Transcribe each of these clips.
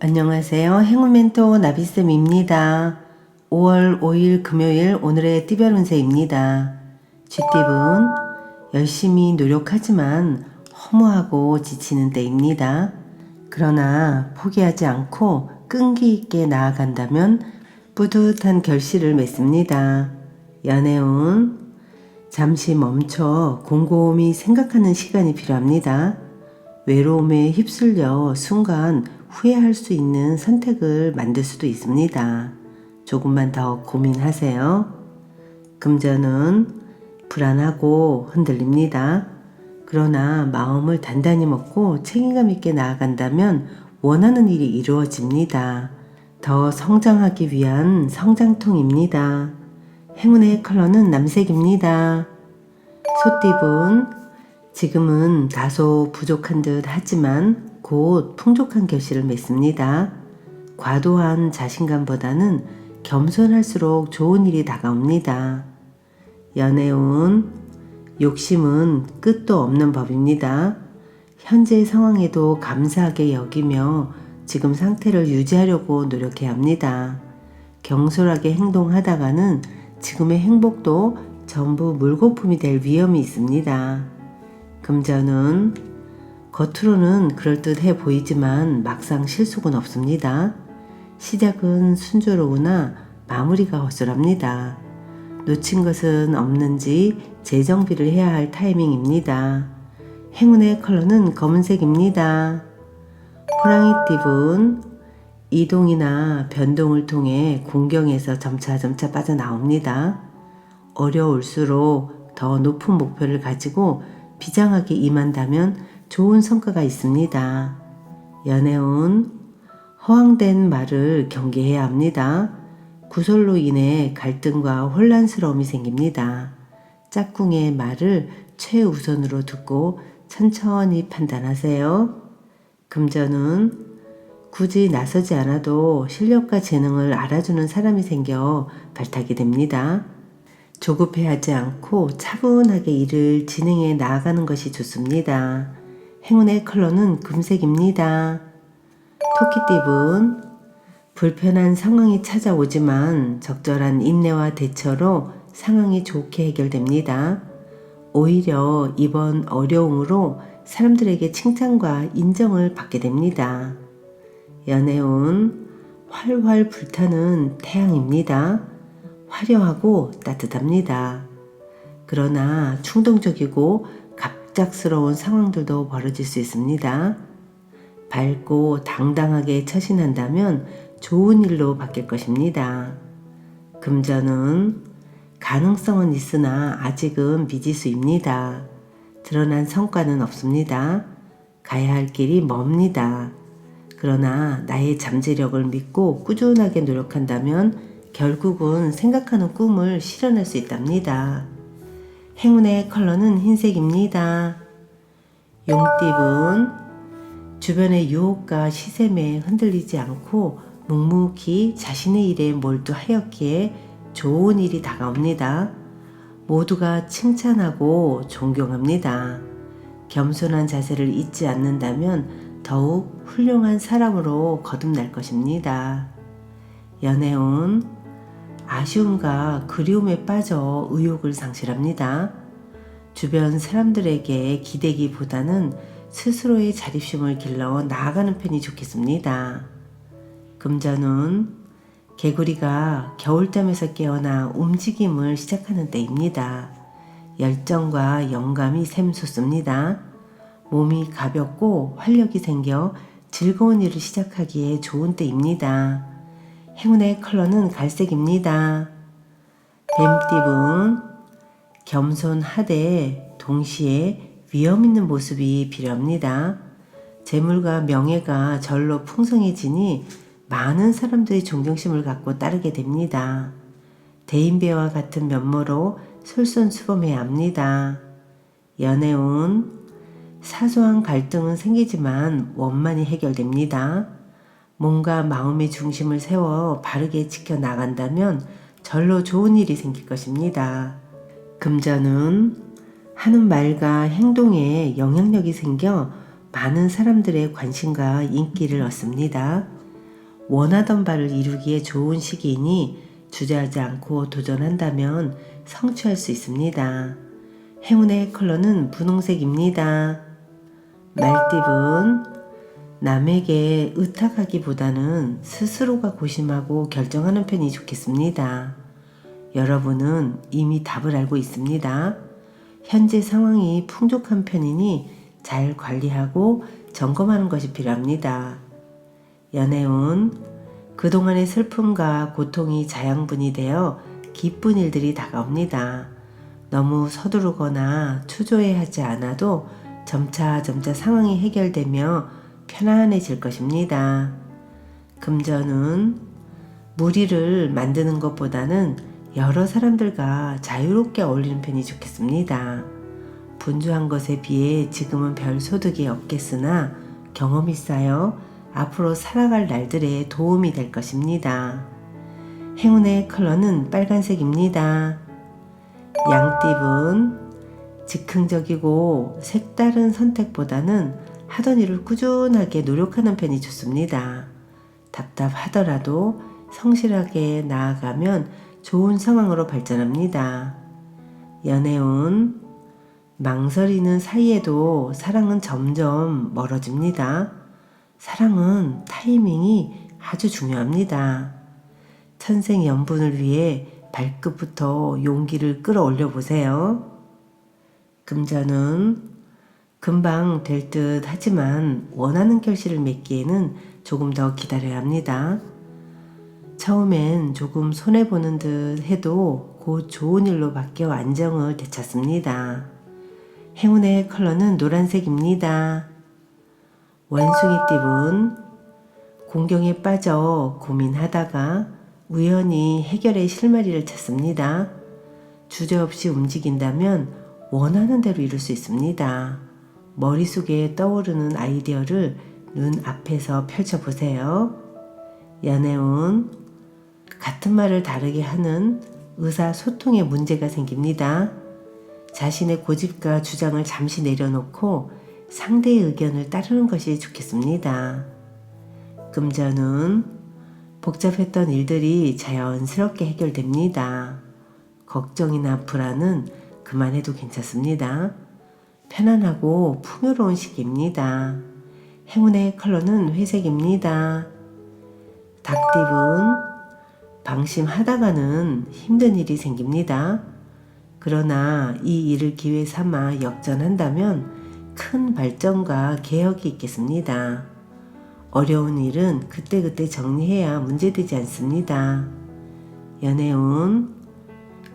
안녕하세요. 행운 멘토 나비쌤입니다. 5월 5일 금요일 오늘의 띠별 운세입니다. 쥐띠분 열심히 노력하지만 허무하고 지치는 때입니다. 그러나 포기하지 않고 끈기 있게 나아간다면 뿌듯한 결실을 맺습니다. 연애운 잠시 멈춰 곰곰이 생각하는 시간이 필요합니다. 외로움에 휩쓸려 순간 후회할 수 있는 선택을 만들 수도 있습니다. 조금만 더 고민하세요. 금전은 불안하고 흔들립니다. 그러나 마음을 단단히 먹고 책임감 있게 나아간다면 원하는 일이 이루어집니다. 더 성장하기 위한 성장통입니다. 행운의 컬러는 남색입니다. 소띠분 지금은 다소 부족한 듯 하지만 곧 풍족한 결실을 맺습니다. 과도한 자신감보다는 겸손할수록 좋은 일이 다가옵니다. 연애운 욕심은 끝도 없는 법입니다. 현재 상황에도 감사하게 여기며 지금 상태를 유지하려고 노력해야 합니다. 경솔하게 행동하다가는 지금의 행복도 전부 물거품이 될 위험이 있습니다. 금전은 겉으로는 그럴듯해 보이지만 막상 실속은 없습니다. 시작은 순조로우나 마무리가 허술합니다. 놓친 것은 없는지 재정비를 해야 할 타이밍입니다. 행운의 컬러는 검은색입니다. 호랑이띠분 이동이나 변동을 통해 공경에서 점차 빠져나옵니다. 어려울수록 더 높은 목표를 가지고 비장하게 임한다면 좋은 성과가 있습니다. 연애운 허황된 말을 경계해야 합니다. 구설로 인해 갈등과 혼란스러움이 생깁니다. 짝꿍의 말을 최우선으로 듣고 천천히 판단하세요. 금전은 굳이 나서지 않아도 실력과 재능을 알아주는 사람이 생겨 발탁이 됩니다. 조급해하지 않고 차분하게 일을 진행해 나아가는 것이 좋습니다. 행운의 컬러는 금색입니다. 토끼띠분 불편한 상황이 찾아오지만 적절한 인내와 대처로 상황이 좋게 해결됩니다. 오히려 이번 어려움으로 사람들에게 칭찬과 인정을 받게 됩니다. 연애운 활활 불타는 태양입니다. 화려하고 따뜻합니다. 그러나 충동적이고 갑작스러운 상황들도 벌어질 수 있습니다. 밝고 당당하게 처신한다면 좋은 일로 바뀔 것입니다. 금전은 가능성은 있으나 아직은 미지수입니다. 드러난 성과는 없습니다. 가야 할 길이 멉니다. 그러나 나의 잠재력을 믿고 꾸준하게 노력한다면 결국은 생각하는 꿈을 실현할 수 있답니다. 행운의 컬러는 흰색입니다. 용띠분 주변의 유혹과 시샘에 흔들리지 않고 묵묵히 자신의 일에 몰두하였기에 좋은 일이 다가옵니다. 모두가 칭찬하고 존경합니다. 겸손한 자세를 잊지 않는다면 더욱 훌륭한 사람으로 거듭날 것입니다. 연애운 아쉬움과 그리움에 빠져 의욕을 상실합니다. 주변 사람들에게 기대기보다는 스스로의 자립심을 길러 나아가는 편이 좋겠습니다. 금전운 개구리가 겨울잠에서 깨어나 움직임을 시작하는 때입니다. 열정과 영감이 샘솟습니다. 몸이 가볍고 활력이 생겨 즐거운 일을 시작하기에 좋은 때입니다. 행운의 컬러는 갈색입니다. 뱀띠분 겸손하되 동시에 위험 있는 모습이 필요합니다. 재물과 명예가 절로 풍성해지니 많은 사람들이 존경심을 갖고 따르게 됩니다. 대인배와 같은 면모로 솔선수범해야 합니다. 연애운 사소한 갈등은 생기지만 원만히 해결됩니다. 몸과 마음의 중심을 세워 바르게 지켜나간다면 절로 좋은 일이 생길 것입니다. 금전은 하는 말과 행동에 영향력이 생겨 많은 사람들의 관심과 인기를 얻습니다. 원하던 바를 이루기에 좋은 시기이니 주저하지 않고 도전한다면 성취할 수 있습니다. 행운의 컬러는 분홍색입니다. 말띠분, 남에게 의탁하기보다는 스스로가 고심하고 결정하는 편이 좋겠습니다. 여러분은 이미 답을 알고 있습니다. 현재 상황이 풍족한 편이니 잘 관리하고 점검하는 것이 필요합니다. 연애운, 그동안의 슬픔과 고통이 자양분이 되어 기쁜 일들이 다가옵니다. 너무 서두르거나 초조해하지 않아도 점차 상황이 해결되며 편안해질 것입니다. 금전운, 무리를 만드는 것보다는 여러 사람들과 자유롭게 어울리는 편이 좋겠습니다. 분주한 것에 비해 지금은 별 소득이 없겠으나 경험이 쌓여 앞으로 살아갈 날들에 도움이 될 것입니다. 행운의 컬러는 빨간색입니다. 양띠분, 즉흥적이고 색다른 선택보다는 하던 일을 꾸준하게 노력하는 편이 좋습니다. 답답하더라도 성실하게 나아가면 좋은 상황으로 발전합니다. 연애운, 망설이는 사이에도 사랑은 점점 멀어집니다. 사랑은 타이밍이 아주 중요합니다. 천생연분을 위해 발끝부터 용기를 끌어올려 보세요. 금전은 금방 될 듯 하지만 원하는 결실을 맺기에는 조금 더 기다려야 합니다. 처음엔 조금 손해보는 듯 해도 곧 좋은 일로 바뀌어 안정을 되찾습니다. 행운의 컬러는 노란색입니다. 원숭이띠분, 공경에 빠져 고민하다가 우연히 해결의 실마리를 찾습니다. 주저없이 움직인다면 원하는 대로 이룰 수 있습니다. 머릿속에 떠오르는 아이디어를 눈앞에서 펼쳐보세요. 연애운, 같은 말을 다르게 하는 의사소통에 문제가 생깁니다. 자신의 고집과 주장을 잠시 내려놓고 상대의 의견을 따르는 것이 좋겠습니다. 금전운, 복잡했던 일들이 자연스럽게 해결됩니다. 걱정이나 불안은 그만해도 괜찮습니다. 편안하고 풍요로운 시기입니다. 행운의 컬러는 회색입니다. 닭띠분, 방심하다가는 힘든 일이 생깁니다. 그러나 이 일을 기회 삼아 역전한다면 큰 발전과 개혁이 있겠습니다. 어려운 일은 그때그때 정리해야 문제되지 않습니다. 연애운,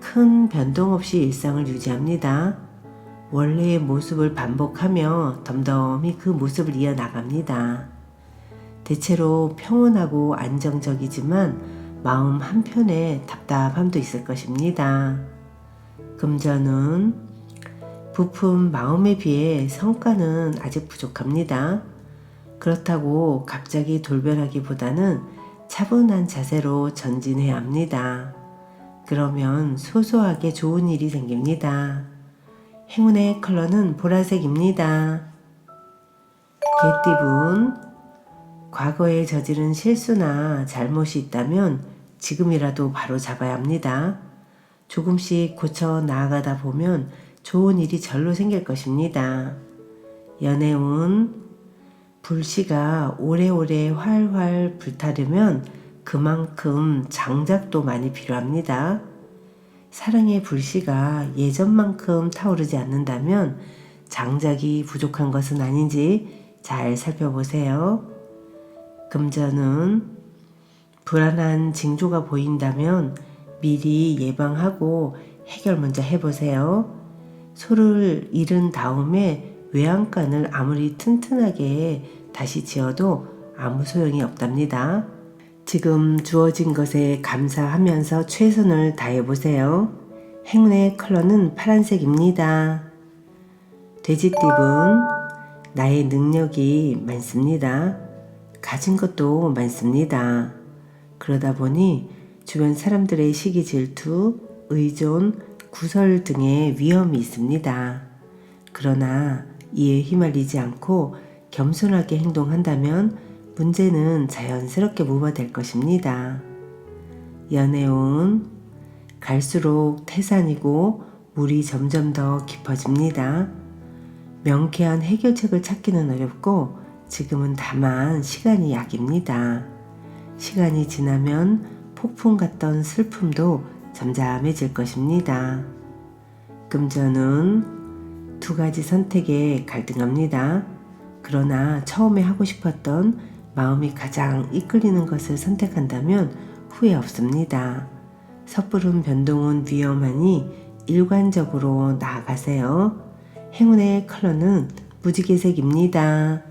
큰 변동 없이 일상을 유지합니다. 원래의 모습을 반복하며 덤덤히 그 모습을 이어나갑니다. 대체로 평온하고 안정적이지만 마음 한편에 답답함도 있을 것입니다. 금전운, 부푼 마음에 비해 성과는 아직 부족합니다. 그렇다고 갑자기 돌변하기보다는 차분한 자세로 전진해야 합니다. 그러면 소소하게 좋은 일이 생깁니다. 행운의 컬러는 보라색입니다. 개띠분, 과거에 저지른 실수나 잘못이 있다면 지금이라도 바로 잡아야 합니다. 조금씩 고쳐 나아가다 보면 좋은 일이 절로 생길 것입니다. 연애운, 불씨가 오래오래 활활 불타려면 그만큼 장작도 많이 필요합니다. 사랑의 불씨가 예전만큼 타오르지 않는다면 장작이 부족한 것은 아닌지 잘 살펴보세요. 금전은, 불안한 징조가 보인다면 미리 예방하고 해결 먼저 해보세요. 소를 잃은 다음에 외양간을 아무리 튼튼하게 다시 지어도 아무 소용이 없답니다. 지금 주어진 것에 감사하면서 최선을 다해보세요. 행운의 컬러는 파란색입니다. 돼지띠분, 나의 능력이 많습니다. 가진 것도 많습니다. 그러다 보니 주변 사람들의 시기 질투, 의존, 구설 등의 위험이 있습니다. 그러나 이에 휘말리지 않고 겸손하게 행동한다면 문제는 자연스럽게 무마될 것입니다. 연애운 갈수록 태산이고 물이 점점 더 깊어집니다. 명쾌한 해결책을 찾기는 어렵고 지금은 다만 시간이 약입니다. 시간이 지나면 폭풍 같던 슬픔도 잠잠해질 것입니다. 금전은 두 가지 선택에 갈등합니다. 그러나 처음에 하고 싶었던 마음이 가장 이끌리는 것을 선택한다면 후회 없습니다. 섣부른 변동은 위험하니 일관적으로 나아가세요. 행운의 컬러는 무지개색입니다.